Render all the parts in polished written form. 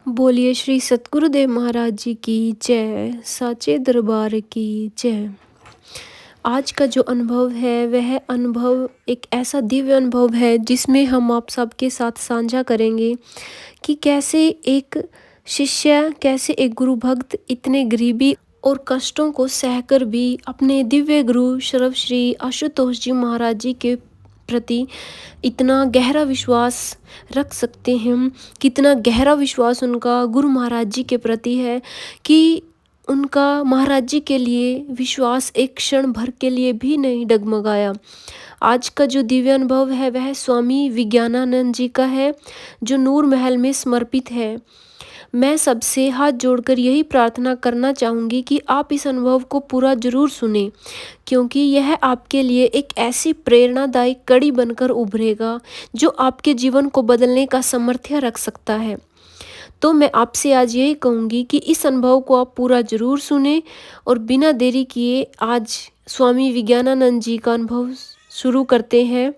बोलिए श्री सतगुरुदेव महाराज जी की जय, साचे दरबार की जय। आज का जो अनुभव है वह अनुभव एक ऐसा दिव्य अनुभव है जिसमें हम आप सबके साथ साझा करेंगे कि कैसे एक शिष्य, कैसे एक गुरु भक्त इतने गरीबी और कष्टों को सहकर भी अपने दिव्य गुरु सर्वश्री आशुतोष जी महाराज जी के प्रति इतना गहरा विश्वास रख सकते हैं। कितना गहरा विश्वास उनका गुरु महाराज जी के प्रति है कि उनका महाराज जी के लिए विश्वास एक क्षण भर के लिए भी नहीं डगमगाया। आज का जो दिव्य अनुभव है वह स्वामी विज्ञानानंद जी का है, जो नूर महल में समर्पित है। मैं सबसे हाथ जोड़कर यही प्रार्थना करना चाहूँगी कि आप इस अनुभव को पूरा जरूर सुने, क्योंकि यह आपके लिए एक ऐसी प्रेरणादायक कड़ी बनकर उभरेगा जो आपके जीवन को बदलने का सामर्थ्य रख सकता है। तो मैं आपसे आज यही कहूँगी कि इस अनुभव को आप पूरा जरूर सुने और बिना देरी किए आज स्वामी विज्ञानानंद जी का अनुभव शुरू करते हैं।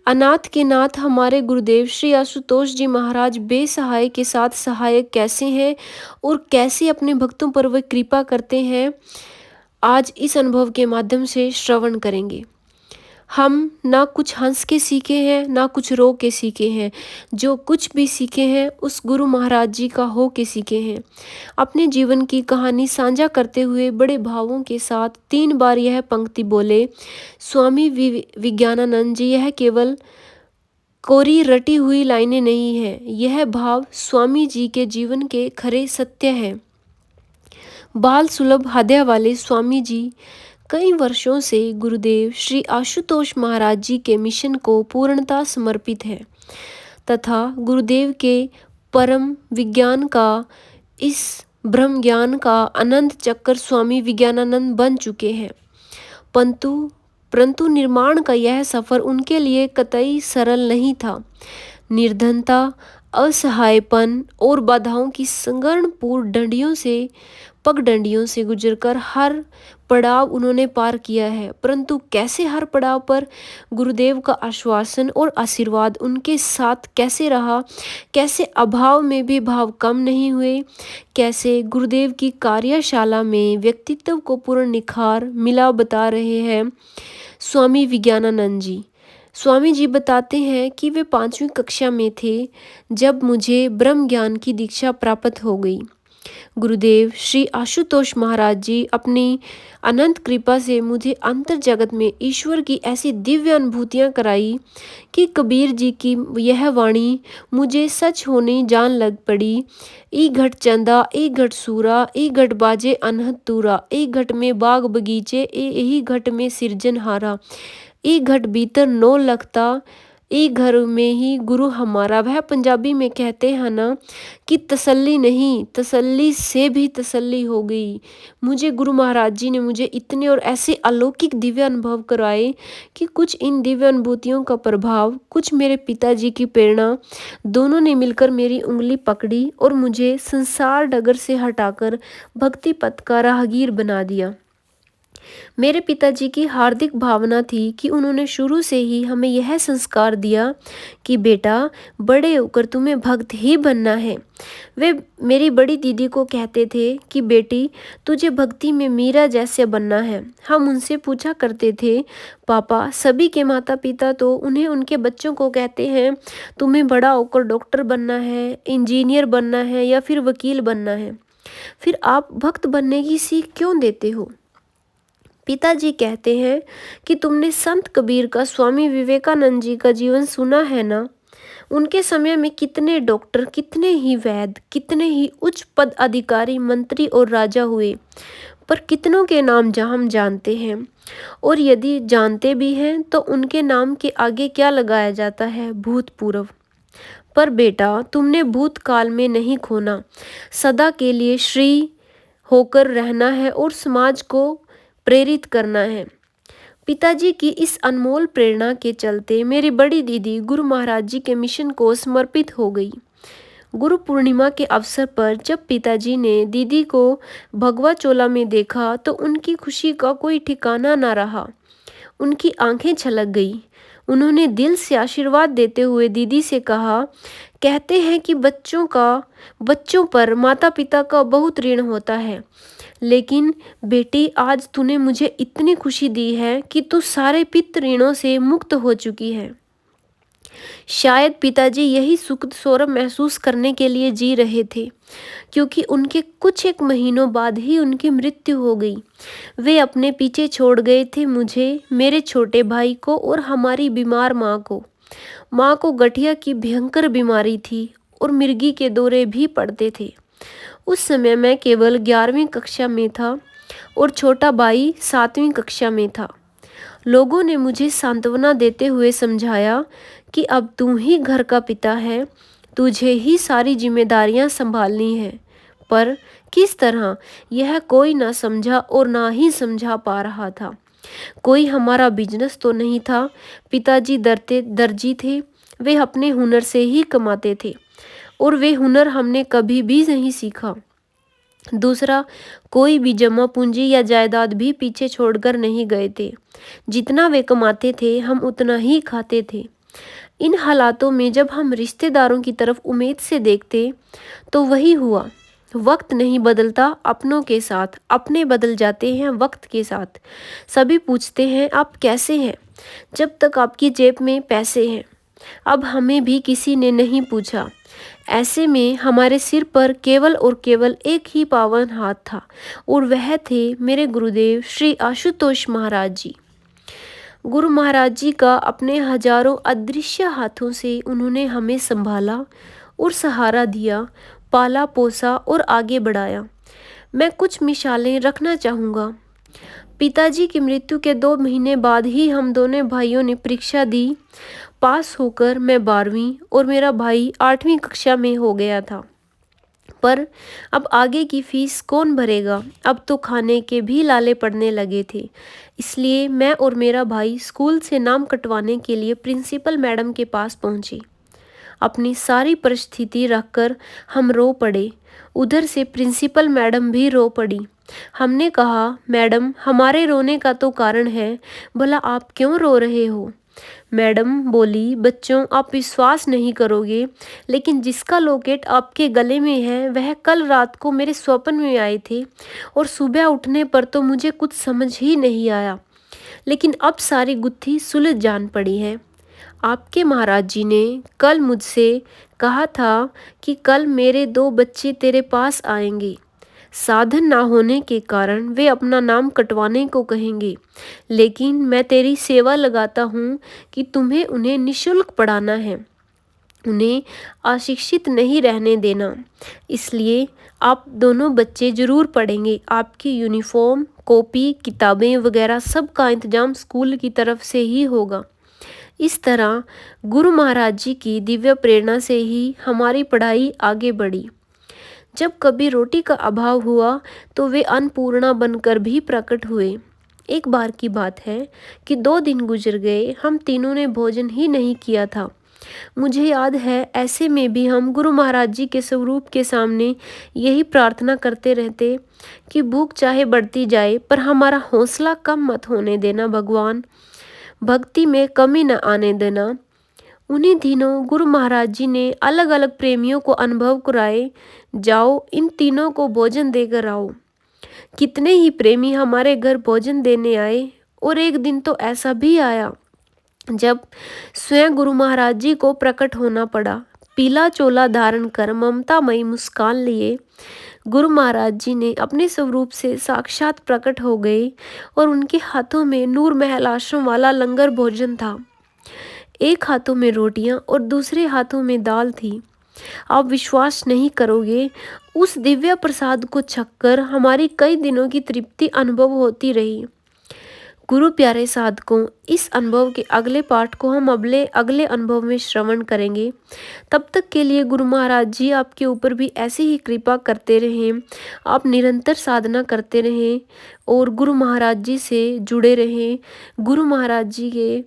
अनाथ के नाथ हमारे गुरुदेव श्री आशुतोष जी महाराज बेसहाय के साथ सहायक कैसे हैं और कैसे अपने भक्तों पर वे कृपा करते हैं, आज इस अनुभव के माध्यम से श्रवण करेंगे। हम ना कुछ हंस के सीखे हैं ना कुछ रो के सीखे हैं, जो कुछ भी सीखे हैं उस गुरु महाराज जी का हो के सीखे हैं। अपने जीवन की कहानी साझा करते हुए बड़े भावों के साथ 3 बार यह पंक्ति बोले, स्वामी विज्ञानानंद जी, यह केवल कोरी रटी हुई लाइनें नहीं है, यह भाव स्वामी जी के जीवन के खरे सत्य हैं। बाल सुलभ हृदय वाले स्वामी जी कई वर्षों से गुरुदेव श्री आशुतोष महाराज जी के मिशन को पूर्णता समर्पित है तथा गुरुदेव के परम विज्ञान का, इस ब्रह्म ज्ञान का अनंत चक्कर स्वामी विज्ञानानंद बन चुके हैं। परंतु निर्माण का यह सफर उनके लिए कतई सरल नहीं था। निर्धनता, असहायपन और बाधाओं की संघर्षपूर्ण पगडंडियों से गुजरकर हर पड़ाव उन्होंने पार किया है। परंतु कैसे हर पड़ाव पर गुरुदेव का आश्वासन और आशीर्वाद उनके साथ कैसे रहा, कैसे अभाव में भी भाव कम नहीं हुए, कैसे गुरुदेव की कार्यशाला में व्यक्तित्व को पूर्ण निखार मिला, बता रहे हैं स्वामी विज्ञानानंद जी। स्वामी जी बताते हैं कि वे 5वीं कक्षा में थे जब मुझे ब्रह्म ज्ञान की दीक्षा प्राप्त हो गई। गुरुदेव श्री आशुतोष महाराज जी अपनी अनंत कृपा से मुझे अंतर जगत में ईश्वर की ऐसी दिव्य अनुभूतियाँ कराई कि कबीर जी की यह वाणी मुझे सच होने जान लग पड़ी। ई घट चंदा, ई घट सूरा, ई घट बाजे अनहद तूरा, ई घट में बाग बगीचे, यही घट में सिरजनहारा, ई घट भीतर नो लगता, ई घर में ही गुरु हमारा। वह पंजाबी में कहते हैं ना कि तसल्ली नहीं, तसल्ली से भी तसल्ली हो गई। मुझे गुरु महाराज जी ने मुझे इतने और ऐसे अलौकिक दिव्य अनुभव कराए कि कुछ इन दिव्य अनुभूतियों का प्रभाव, कुछ मेरे पिताजी की प्रेरणा, दोनों ने मिलकर मेरी उंगली पकड़ी और मुझे संसार डगर से हटाकर भक्ति पथ का राहगीर बना दिया। मेरे पिताजी की हार्दिक भावना थी कि उन्होंने शुरू से ही हमें यह संस्कार दिया कि बेटा, बड़े होकर तुम्हें भक्त ही बनना है। वे मेरी बड़ी दीदी को कहते थे कि बेटी, तुझे भक्ति में मीरा जैसे बनना है। हम उनसे पूछा करते थे, पापा, सभी के माता पिता तो उन्हें उनके बच्चों को कहते हैं तुम्हें बड़ा होकर डॉक्टर बनना है, इंजीनियर बनना है या फिर वकील बनना है, फिर आप भक्त बनने की सीख क्यों देते हो? पिताजी कहते हैं कि तुमने संत कबीर का, स्वामी विवेकानंद जी का जीवन सुना है ना। उनके समय में कितने डॉक्टर, कितने ही वैद्य, कितने ही उच्च पद अधिकारी, मंत्री और राजा हुए, पर कितनों के नाम हम जानते हैं, और यदि जानते भी हैं तो उनके नाम के आगे क्या लगाया जाता है? भूतपूर्व। पर बेटा, तुमने भूतकाल में नहीं खोना, सदा के लिए श्री होकर रहना है और समाज को प्रेरित करना है। पिताजी की इस अनमोल प्रेरणा के चलते मेरी बड़ी दीदी गुरु महाराज जी के मिशन को समर्पित हो गई। गुरु पूर्णिमा के अवसर पर जब पिताजी ने दीदी को भगवा चोला में देखा तो उनकी खुशी का कोई ठिकाना ना रहा। उनकी आंखें छलक गई। उन्होंने दिल से आशीर्वाद देते हुए दीदी से कहा, कहते हैं कि बच्चों पर माता पिता का बहुत ऋण होता है, लेकिन बेटी आज तूने मुझे इतनी खुशी दी है कि तू सारे पितृ ऋणों से मुक्त हो चुकी है। शायद पिताजी यही सुख सौरभ महसूस करने के लिए जी रहे थे, क्योंकि उनके कुछ एक महीनों बाद ही उनकी मृत्यु हो गई। वे अपने पीछे छोड़ गए थे मुझे, मेरे छोटे भाई को और हमारी बीमार माँ को। माँ को गठिया की भयंकर बीमारी थी और मिर्गी के दौरे भी पड़ते थे। उस समय मैं केवल 11वीं कक्षा में था और छोटा भाई 7वीं कक्षा में था। लोगों ने मुझे सांत्वना देते हुए समझाया कि अब तू ही घर का पिता है, तुझे ही सारी जिम्मेदारियां संभालनी है। पर किस तरह, यह कोई ना समझा और ना ही समझा पा रहा था। कोई हमारा बिजनेस तो नहीं था। पिताजी दर्जी थे, वे अपने हुनर से ही कमाते थे और वे हुनर हमने कभी भी नहीं सीखा। दूसरा, कोई भी जमा पूंजी या जायदाद भी पीछे छोड़कर नहीं गए थे। जितना वे कमाते थे हम उतना ही खाते थे। इन हालातों में जब हम रिश्तेदारों की तरफ उम्मीद से देखते तो वही हुआ। वक्त नहीं बदलता अपनों के साथ, अपने बदल जाते हैं वक्त के साथ। सभी पूछते हैं आप कैसे हैं, जब तक आपकी जेब में पैसे हैं। अब हमें भी किसी ने नहीं पूछा। ऐसे में हमारे सिर पर केवल और केवल एक ही पावन हाथ था और वह थे मेरे गुरुदेव श्री आशुतोष महाराज जी। गुरु महाराज जी का अपने हजारों अदृश्य हाथों से उन्होंने हमें संभाला और सहारा दिया, पाला पोसा और आगे बढ़ाया। मैं कुछ मिसालें रखना चाहूँगा। पिताजी की मृत्यु के 2 महीने बाद ही हम दोनों भाइयों ने परीक्षा दी। पास होकर मैं 12वीं और मेरा भाई 8वीं कक्षा में हो गया था। पर अब आगे की फीस कौन भरेगा, अब तो खाने के भी लाले पड़ने लगे थे। इसलिए मैं और मेरा भाई स्कूल से नाम कटवाने के लिए प्रिंसिपल मैडम के पास पहुंचे। अपनी सारी परिस्थिति रखकर हम रो पड़े। उधर से प्रिंसिपल मैडम भी रो पड़ी। हमने कहा, मैडम हमारे रोने का तो कारण है, भला आप क्यों रो रहे हो? मैडम बोली, बच्चों आप विश्वास नहीं करोगे, लेकिन जिसका लॉकेट आपके गले में है वह कल रात को मेरे स्वप्न में आए थे और सुबह उठने पर तो मुझे कुछ समझ ही नहीं आया, लेकिन अब सारी गुत्थी सुलझ जान पड़ी है। आपके महाराज जी ने कल मुझसे कहा था कि कल मेरे 2 बच्चे तेरे पास आएंगे। साधन ना होने के कारण वे अपना नाम कटवाने को कहेंगे, लेकिन मैं तेरी सेवा लगाता हूँ कि तुम्हें उन्हें निःशुल्क पढ़ाना है, उन्हें अशिक्षित नहीं रहने देना। इसलिए आप दोनों बच्चे ज़रूर पढ़ेंगे। आपकी यूनिफॉर्म, कॉपी, किताबें वगैरह सब का इंतजाम स्कूल की तरफ से ही होगा। इस तरह गुरु महाराज जी की दिव्य प्रेरणा से ही हमारी पढ़ाई आगे बढ़ी। जब कभी रोटी का अभाव हुआ तो वे अन्नपूर्णा बनकर भी प्रकट हुए। एक बार की बात है कि 2 दिन गुजर गए, हम तीनों ने भोजन ही नहीं किया था। मुझे याद है, ऐसे में भी हम गुरु महाराज जी के स्वरूप के सामने यही प्रार्थना करते रहते कि भूख चाहे बढ़ती जाए पर हमारा हौसला कम मत होने देना भगवान, भक्ति में कमी न आने देना। उन्हीं दिनों गुरु महाराज जी ने अलग अलग प्रेमियों को अनुभव कराए, जाओ इन तीनों को भोजन देकर आओ। कितने ही प्रेमी हमारे घर भोजन देने आए और एक दिन तो ऐसा भी आया जब स्वयं गुरु महाराज जी को प्रकट होना पड़ा। पीला चोला धारण कर ममतामयी मुस्कान लिए गुरु महाराज जी ने अपने स्वरूप से साक्षात प्रकट हो गए और उनके हाथों में नूर महल आश्रम वाला लंगर भोजन था। एक हाथों में रोटियां और दूसरे हाथों में दाल थी। आप विश्वास नहीं करोगे, उस दिव्य प्रसाद को छककर हमारी कई दिनों की तृप्ति अनुभव होती रही। गुरु प्यारे साधकों, इस अनुभव के अगले पाठ को हम अगले अनुभव में श्रवण करेंगे। तब तक के लिए गुरु महाराज जी आपके ऊपर भी ऐसी ही कृपा करते रहें। आप निरंतर साधना करते रहें और गुरु महाराज जी से जुड़े रहें। गुरु महाराज जी के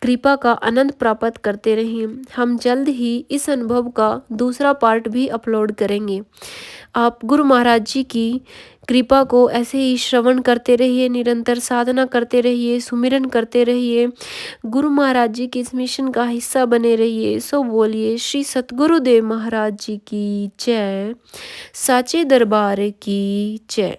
कृपा का आनंद प्राप्त करते रहें। हम जल्द ही इस अनुभव का दूसरा पार्ट भी अपलोड करेंगे। आप गुरु महाराज जी की कृपा को ऐसे ही श्रवण करते रहिए, निरंतर साधना करते रहिए, सुमिरन करते रहिए, गुरु महाराज जी के इस मिशन का हिस्सा बने रहिए। सो बोलिए श्री सतगुरुदेव महाराज जी की जय, साचे दरबार की जय।